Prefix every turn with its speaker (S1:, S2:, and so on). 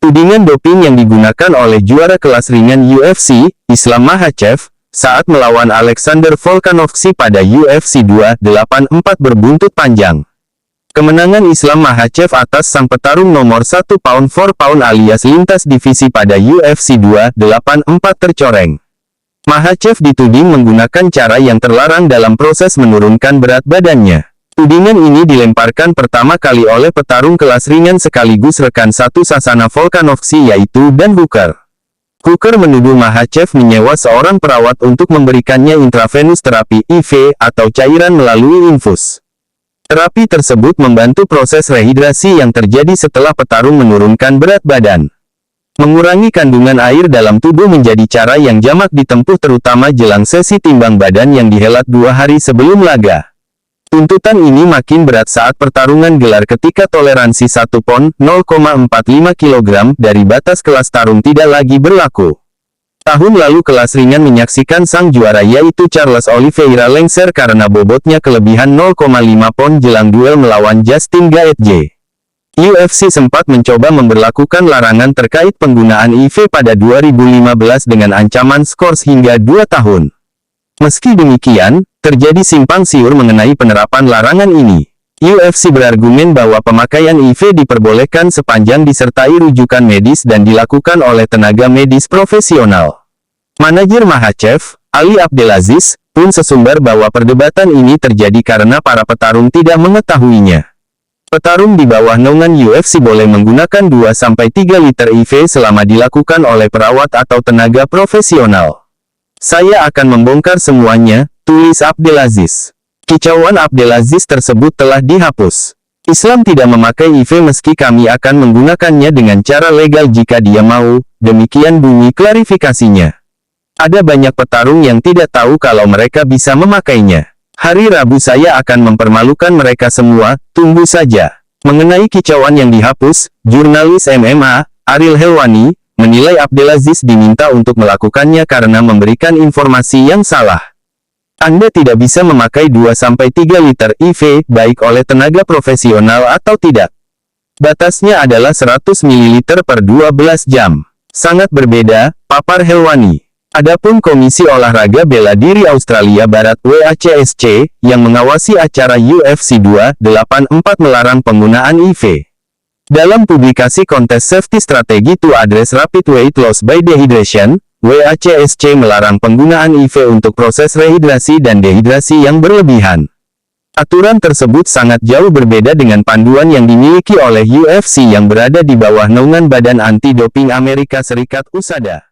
S1: Tudingan doping yang digunakan oleh juara kelas ringan UFC, Islam Makhachev, saat melawan Alexander Volkanovski pada UFC 284 berbuntut panjang. Kemenangan Islam Makhachev atas sang petarung nomor 1 pound for pound alias lintas divisi pada UFC 284 tercoreng. Makhachev dituding menggunakan cara yang terlarang dalam proses menurunkan berat badannya. Tudingan ini dilemparkan pertama kali oleh petarung kelas ringan sekaligus rekan satu sasana Volkanovski yaitu Dan Hooker. Hooker menuduh Makhachev menyewa seorang perawat untuk memberikannya intravenous terapi IV atau cairan melalui infus. Terapi tersebut membantu proses rehidrasi yang terjadi setelah petarung menurunkan berat badan. Mengurangi kandungan air dalam tubuh menjadi cara yang jamak ditempuh terutama jelang sesi timbang badan yang dihelat 2 hari sebelum laga. Tuntutan ini makin berat saat pertarungan gelar ketika toleransi 1 pon (0,45 kg) dari batas kelas tarung tidak lagi berlaku. Tahun lalu kelas ringan menyaksikan sang juara yaitu Charles Oliveira lengser karena bobotnya kelebihan 0,5 pon jelang duel melawan Justin Gaethje. UFC sempat mencoba memberlakukan larangan terkait penggunaan IV pada 2015 dengan ancaman skors hingga 2 tahun. Meski demikian, terjadi simpang siur mengenai penerapan larangan ini. UFC berargumen bahwa pemakaian IV diperbolehkan sepanjang disertai rujukan medis dan dilakukan oleh tenaga medis profesional. Manajer Makhachev, Ali Abdelaziz, pun sesumbar bahwa perdebatan ini terjadi karena para petarung tidak mengetahuinya. Petarung di bawah naungan UFC boleh menggunakan 2-3 liter IV selama dilakukan oleh perawat atau tenaga profesional. Saya akan membongkar semuanya, tulis Abdelaziz. Kicauan Abdelaziz tersebut telah dihapus. Islam tidak memakai IV meski kami akan menggunakannya dengan cara legal jika dia mau, demikian bunyi klarifikasinya. Ada banyak petarung yang tidak tahu kalau mereka bisa memakainya. Hari Rabu saya akan mempermalukan mereka semua, tunggu saja. Mengenai kicauan yang dihapus, jurnalis MMA, Ariel Helwani, menilai Abdelaziz diminta untuk melakukannya karena memberikan informasi yang salah. Anda tidak bisa memakai 2-3 liter IV, baik oleh tenaga profesional atau tidak. Batasnya adalah 100 ml per 12 jam. Sangat berbeda, papar Helwani. Adapun Komisi Olahraga Bela Diri Australia Barat (WACSC) yang mengawasi acara UFC 284 melarang penggunaan IV. Dalam publikasi kontes Safety Strategy to Address Rapid Weight Loss by Dehydration, WACSC melarang penggunaan IV untuk proses rehidrasi dan dehidrasi yang berlebihan. Aturan tersebut sangat jauh berbeda dengan panduan yang dimiliki oleh UFC yang berada di bawah naungan Badan Anti-Doping Amerika Serikat (USADA).